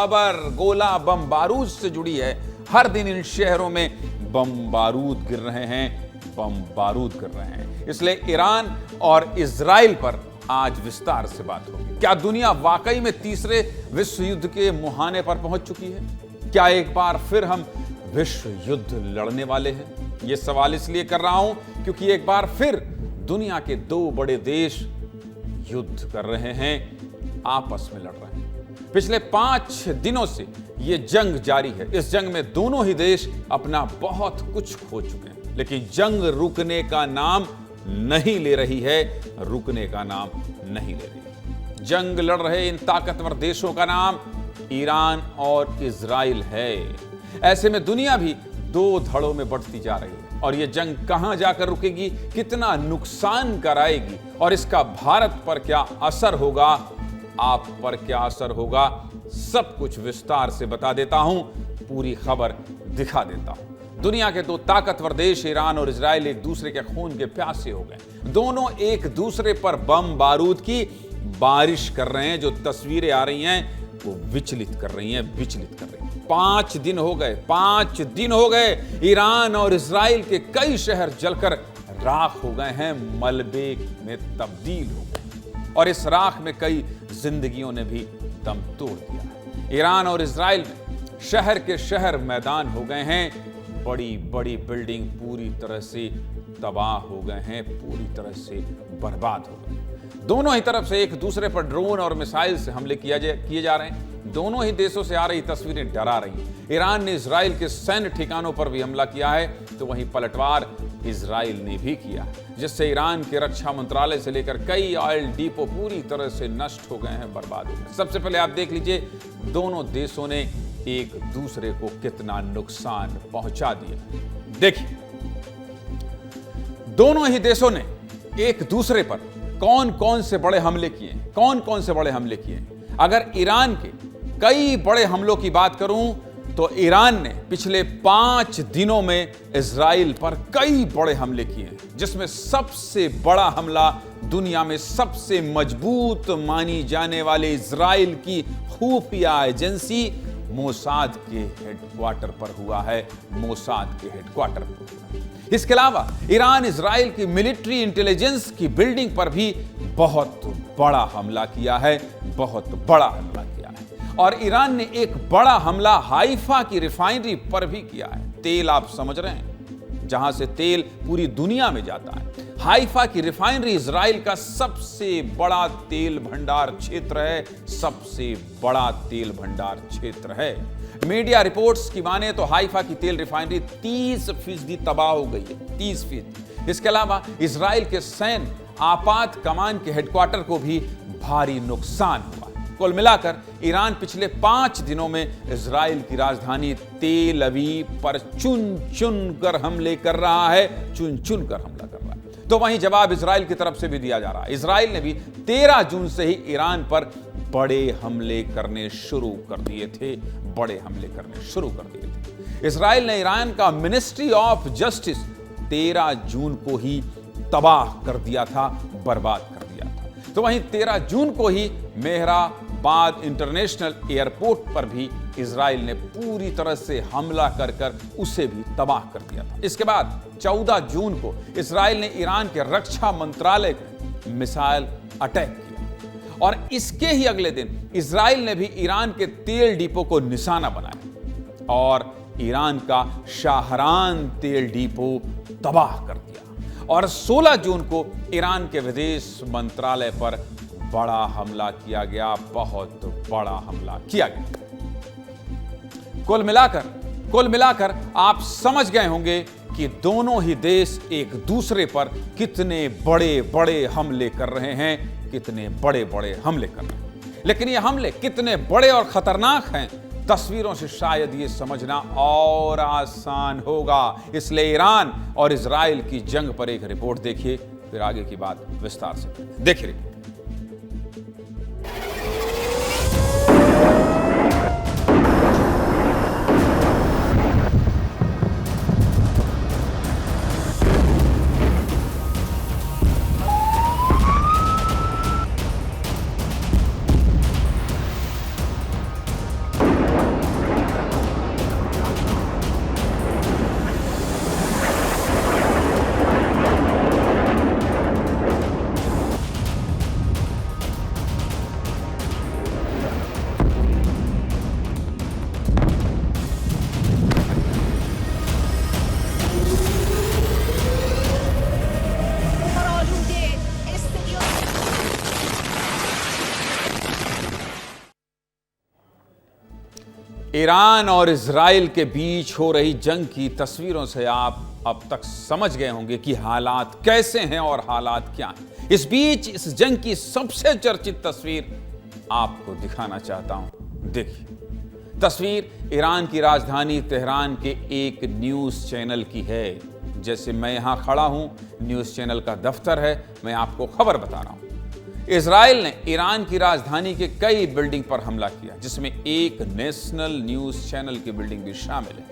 खबर गोला बम बारूद से जुड़ी है। हर दिन इन शहरों में बम बारूद गिर रहे हैं, बम बारूद गिर रहे हैं। इसलिए ईरान और इजराइल पर आज विस्तार से बात होगी। क्या दुनिया वाकई में तीसरे विश्व युद्ध के मुहाने पर पहुंच चुकी है? क्या एक बार फिर हम विश्व युद्ध लड़ने वाले हैं? यह सवाल इसलिए कर रहा हूं क्योंकि एक बार फिर दुनिया के दो बड़े देश युद्ध कर रहे हैं, आपस में लड़ रहे हैं। पिछले 5 दिनों से यह जंग जारी है। इस जंग में दोनों ही देश अपना बहुत कुछ खो चुके हैं, लेकिन जंग रुकने का नाम नहीं ले रही है, रुकने का नाम नहीं ले रही। जंग लड़ रहे इन ताकतवर देशों का नाम ईरान और इजराइल है। ऐसे में दुनिया भी दो धड़ों में बढ़ती जा रही है और यह जंग कहां जाकर रुकेगी, कितना नुकसान कराएगी और इसका भारत पर क्या असर होगा, आप पर क्या असर होगा, सब कुछ विस्तार से बता देता हूं, पूरी खबर दिखा देता हूं। दुनिया के दो ताकतवर देश ईरान और इजराइल एक दूसरे के खून के प्यासे हो गए। दोनों एक दूसरे पर बम बारूद की बारिश कर रहे हैं। जो तस्वीरें आ रही हैं वो विचलित कर रही हैं। 5 दिन हो गए, 5 दिन हो गए ईरान और इजराइल के कई शहर जलकर राख हो गए हैं, मलबे में तब्दील हो गए और इस राख में कई जिंदगियों ने भी दम तोड़ दिया है। ईरान और इजराइल में शहर के शहर मैदान हो गए हैं। बड़ी बड़ी बिल्डिंग पूरी तरह से तबाह हो गए हैं, पूरी तरह से बर्बाद हो गए। दोनों ही तरफ से एक दूसरे पर ड्रोन और मिसाइल से हमले किए जा रहे हैं। दोनों ही देशों से आ रही तस्वीरें डरा रही हैं। ईरान ने इजराइल के सैन्य ठिकानों पर भी हमला किया है, तो वहीं पलटवार इजराइल ने भी किया, जिससे ईरान के रक्षा मंत्रालय से लेकर कई ऑयल डिपो पूरी तरह से नष्ट हो गए हैं, बर्बाद हो गए। सबसे पहले आप देख लीजिए दोनों देशों ने एक दूसरे को कितना नुकसान पहुंचा दिया। देखिए दोनों ही देशों ने एक दूसरे पर कौन कौन से बड़े हमले किए, कौन कौन से बड़े हमले किए। अगर ईरान के कई बड़े हमलों की बात करूं तो ईरान ने पिछले 5 दिनों में इजराइल पर कई बड़े हमले किए हैं, जिसमें सबसे बड़ा हमला दुनिया में सबसे मजबूत मानी जाने वाले इजराइल की खुफिया एजेंसी मोसाद के हेडक्वार्टर पर हुआ है। मोसाद के हेडक्वार्टर पर हुआ है। इसके अलावा ईरान इजराइल की मिलिट्री इंटेलिजेंस की बिल्डिंग पर भी बहुत बड़ा हमला किया है, बहुत बड़ा हमला किया है। और ईरान ने एक बड़ा हमला हाइफा की रिफाइनरी पर भी किया है। तेल आप समझ रहे हैं, जहां से तेल पूरी दुनिया में जाता है। हाइफा की रिफाइनरी इजराइल का सबसे बड़ा तेल भंडार क्षेत्र है, सबसे बड़ा तेल भंडार क्षेत्र है। मीडिया रिपोर्ट्स की माने तो हाइफा की तेल रिफाइनरी 30% तबाह हो गई है, 30%। इसके अलावा इजराइल के सैन्य आपात कमान के हेडक्वार्टर को भी भारी नुकसान हुआ है। कुल मिलाकर ईरान पिछले 5 दिनों में इजराइल की राजधानी तेल अवीव पर चुन चुन कर हमले कर रहा है, चुन चुन कर हमला कर रहा है। तो वहीं जवाब इजराइल की तरफ से भी दिया जा रहा है। इजराइल ने भी 13 जून से ही ईरान पर बड़े हमले करने शुरू कर दिए थे, बड़े हमले करने शुरू कर दिए थे। इजराइल ने ईरान का मिनिस्ट्री ऑफ जस्टिस 13 जून को ही तबाह कर दिया था, बर्बाद कर दिया था। तो वहीं 13 जून को ही मेहराबाद इंटरनेशनल एयरपोर्ट पर भी इजराइल ने पूरी तरह से हमला कर उसे भी तबाह कर दिया था। इसके बाद 14 जून को इजराइल ने ईरान के रक्षा मंत्रालय को मिसाइल अटैक किया और इसके ही अगले दिन इजराइल ने भी ईरान के तेल डिपो को निशाना बनाया और ईरान का शाहरान तेल डिपो तबाह कर दिया। और 16 जून को ईरान के विदेश मंत्रालय पर बड़ा हमला किया गया, बहुत बड़ा हमला किया गया। कुल मिलाकर आप समझ गए होंगे कि दोनों ही देश एक दूसरे पर कितने बड़े बड़े हमले कर रहे हैं, कितने बड़े बड़े हमले कर रहे हैं। लेकिन ये हमले कितने बड़े और खतरनाक हैं, तस्वीरों से शायद ये समझना और आसान होगा। इसलिए ईरान और इजराइल की जंग पर एक रिपोर्ट देखिए, फिर आगे की बात विस्तार से देखिए। ईरान और इजराइल के बीच हो रही जंग की तस्वीरों से आप अब तक समझ गए होंगे कि हालात कैसे हैं और हालात क्या हैं। इस बीच इस जंग की सबसे चर्चित तस्वीर आपको दिखाना चाहता हूं। देखिए, तस्वीर ईरान की राजधानी तेहरान के एक न्यूज चैनल की है। जैसे मैं यहां खड़ा हूं, न्यूज चैनल का दफ्तर है, मैं आपको खबर बता रहा हूं। इजराइल ने ईरान की राजधानी के कई बिल्डिंग पर हमला किया, जिसमें एक नेशनल न्यूज चैनल की बिल्डिंग भी शामिल है।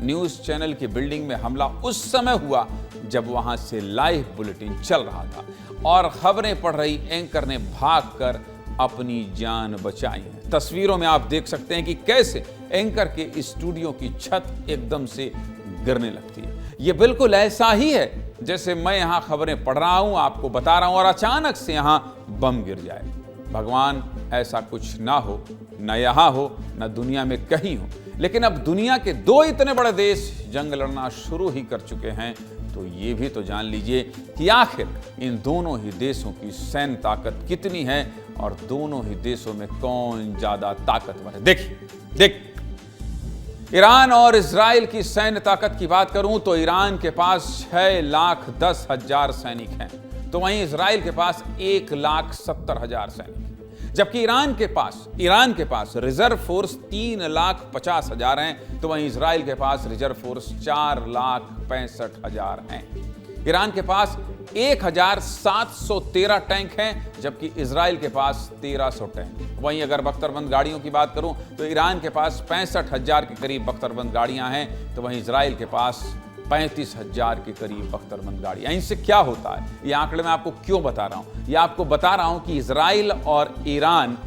न्यूज चैनल की बिल्डिंग में हमला उस समय हुआ जब वहां से लाइव बुलेटिन चल रहा था और खबरें पढ़ रही एंकर ने भागकर अपनी जान बचाई है। तस्वीरों में आप देख सकते हैं कि कैसे एंकर के स्टूडियो की छत एकदम से गिरने लगती है। यह बिल्कुल ऐसा ही है जैसे मैं यहां खबरें पढ़ रहा हूं, आपको बता रहा हूं और अचानक से यहां बम गिर जाए। भगवान ऐसा कुछ ना हो, न यहां हो, न दुनिया में कहीं हो। लेकिन अब दुनिया के दो इतने बड़े देश जंग लड़ना शुरू ही कर चुके हैं, तो ये भी तो जान लीजिए कि आखिर इन दोनों ही देशों की सैन्य ताकत कितनी है और दोनों ही देशों में कौन ज्यादा ताकतवर है। देखिए, ईरान और इजराइल की सैन्य ताकत की बात करूं तो ईरान के पास 6,10,000 सैनिक हैं, तो वहीं इजराइल के पास 1,70,000 सैनिक हैं। जबकि ईरान के पास रिजर्व फोर्स 3,50,000 हैं, तो वहीं इजराइल के पास रिजर्व फोर्स 4,65,000 हैं। ईरान के पास 1,713 टैंक हैं, जबकि इजराइल के पास 1,300 टैंक। वहीं अगर बख्तरबंद गाड़ियों की बात करूं तो ईरान के पास 65,000 के करीब बख्तरबंद गाड़ियां हैं, तो वहीं इजराइल के पास 35,000 के करीब बख्तरबंद गाड़ियां। इनसे क्या होता है, ये आंकड़े मैं आपको क्यों बता रहा हूं? ये आपको बता रहा हूं कि इजराइल और ईरान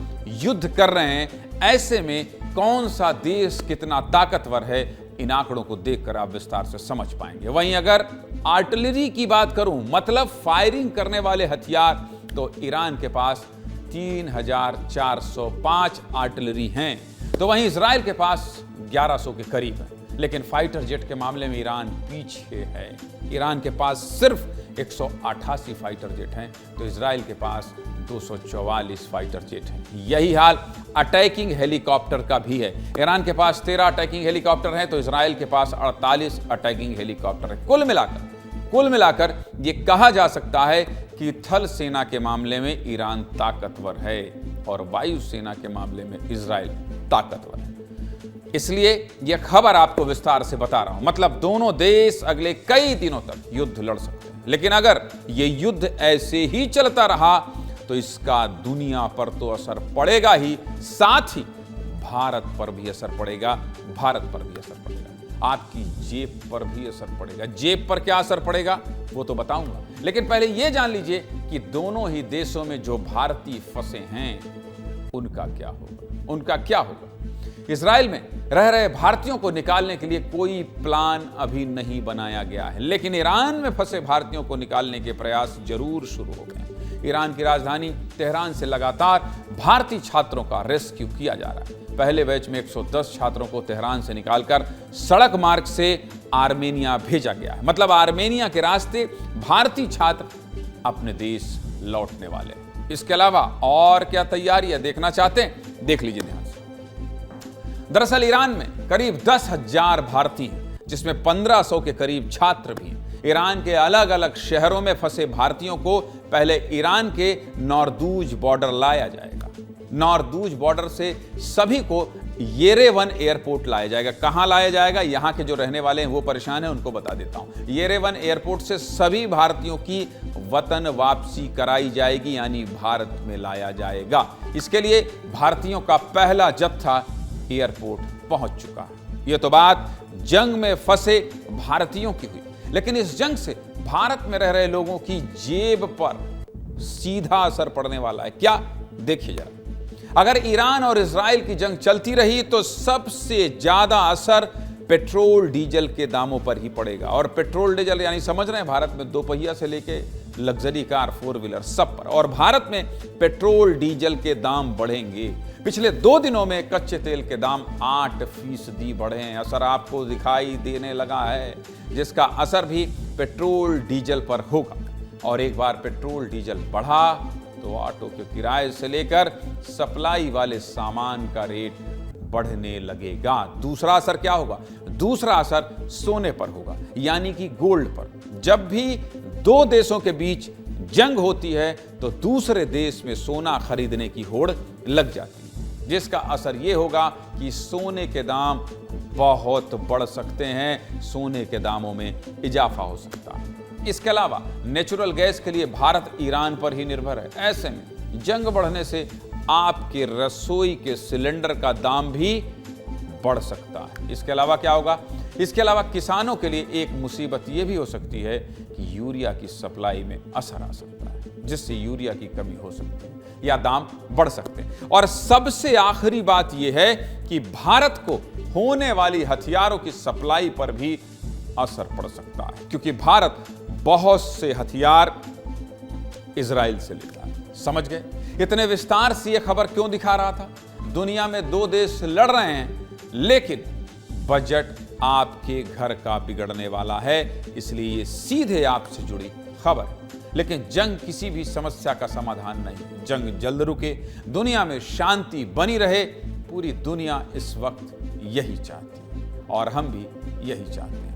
युद्ध कर रहे हैं, ऐसे में कौन सा देश कितना ताकतवर है, इन आंकड़ों को देखकर आप विस्तार से समझ पाएंगे। वहीं अगर आर्टिलरी की बात करूं, मतलब फायरिंग करने वाले हथियार, तो ईरान के पास 3,405 आर्टिलरी हैं, तो वहीं इजराइल के पास 1,100 के करीब है। लेकिन फाइटर जेट के मामले में ईरान पीछे है। ईरान के पास सिर्फ 188 फाइटर जेट हैं, तो इजराइल के पास 244 फाइटर जेट हैं। यही हाल अटैकिंग हेलीकॉप्टर का भी है। ईरान के पास 13 अटैकिंग हेलीकॉप्टर हैं, तो इजराइल के पास 48 अटैकिंग हेलीकॉप्टर है। कुल मिलाकर ये कहा जा सकता है कि थल सेना के मामले में ईरान ताकतवर है और वायु सेना के मामले में इजराइल ताकतवर है। इसलिए यह खबर आपको विस्तार से बता रहा हूं। मतलब दोनों देश अगले कई दिनों तक युद्ध लड़ सकते हैं, लेकिन अगर यह युद्ध ऐसे ही चलता रहा तो इसका दुनिया पर तो असर पड़ेगा ही, साथ ही भारत पर भी असर पड़ेगा, आपकी जेब पर भी असर पड़ेगा। जेब पर क्या असर पड़ेगा वो तो बताऊंगा, लेकिन पहले यह जान लीजिए कि दोनों ही देशों में जो भारतीय फंसे हैं उनका क्या होगा। इजराइल में रह रहे भारतीयों को निकालने के लिए कोई प्लान अभी नहीं बनाया गया है, लेकिन ईरान में फंसे भारतीयों को निकालने के प्रयास जरूर शुरू हो गए। ईरान की राजधानी तेहरान से लगातार भारतीय छात्रों का रेस्क्यू किया जा रहा है। पहले बैच में 110 छात्रों को तेहरान से निकालकर सड़क मार्ग से आर्मेनिया भेजा गया है। मतलब आर्मेनिया के रास्ते भारतीय छात्र अपने देश लौटने वाले हैं। इसके अलावा और क्या तैयारियां देखना चाहते हैं, देख लीजिए ध्यान से। दरअसल ईरान में करीब 10,000 भारतीय हैं, जिसमें 1,500 के करीब छात्र भी हैं। ईरान के अलग अलग शहरों में फंसे भारतीयों को पहले ईरान के नौरदूज बॉर्डर लाया जाएगा। नौरदूज बॉर्डर से सभी को येरेवन एयरपोर्ट लाया जाएगा। कहां लाया जाएगा, यहां के जो रहने वाले हैं वो परेशान हैं, उनको बता देता हूं। येरेवन एयरपोर्ट से सभी भारतीयों की वतन वापसी कराई जाएगी, यानी भारत में लाया जाएगा। इसके लिए भारतीयों का पहला जत्था एयरपोर्ट पहुंच चुका है। यह तो बात जंग में फंसे भारतीयों की हुई, लेकिन इस जंग से भारत में रह रहे लोगों की जेब पर सीधा असर पड़ने वाला है। क्या, देखिए जरा। अगर ईरान और इजराइल की जंग चलती रही तो सबसे ज्यादा असर पेट्रोल डीजल के दामों पर ही पड़ेगा। और पेट्रोल डीजल यानी समझ रहे हैं, भारत में 2 पहिया से लेके लग्जरी कार, 4 व्हीलर सब पर। और भारत में पेट्रोल डीजल के दाम बढ़ेंगे। पिछले 2 दिनों में कच्चे तेल के दाम 8% बढ़े हैं। असर आपको दिखाई देने लगा है, जिसका असर भी पेट्रोल डीजल पर होगा। और एक बार पेट्रोल डीजल बढ़ा तो ऑटो के किराए से लेकर सप्लाई वाले सामान का रेट बढ़ने लगेगा। दूसरा असर क्या होगा? दूसरा असर सोने पर होगा, यानी कि गोल्ड पर। जब भी दो देशों के बीच जंग होती है तो दूसरे देश में सोना खरीदने की होड़ लग जाती है, जिसका असर यह होगा कि सोने के दाम बहुत बढ़ सकते हैं, सोने के दामों में इजाफा हो सकता है। इसके अलावा नेचुरल गैस के लिए भारत ईरान पर ही निर्भर है। ऐसे में जंग बढ़ने से आपके रसोई के सिलेंडर का दाम भी बढ़ सकता है। इसके अलावा क्या होगा? इसके अलावा किसानों के लिए एक मुसीबत यह भी हो सकती है कि यूरिया की सप्लाई में असर आ सकता है, जिससे यूरिया की कमी हो सकती है या दाम बढ़ सकते हैं। और सबसे आखिरी बात यह है कि भारत को होने वाली हथियारों की सप्लाई पर भी असर पड़ सकता है, क्योंकि भारत बहुत से हथियार इजराइल से लेता है। समझ गए? इतने विस्तार से यह खबर क्यों दिखा रहा था? दुनिया में दो देश लड़ रहे हैं, लेकिन बजट आपके घर का बिगड़ने वाला है, इसलिए ये सीधे आपसे जुड़ी खबर। लेकिन जंग किसी भी समस्या का समाधान नहीं। जंग जल्द रुके, दुनिया में शांति बनी रहे, पूरी दुनिया इस वक्त यही चाहती है और हम भी यही चाहते हैं।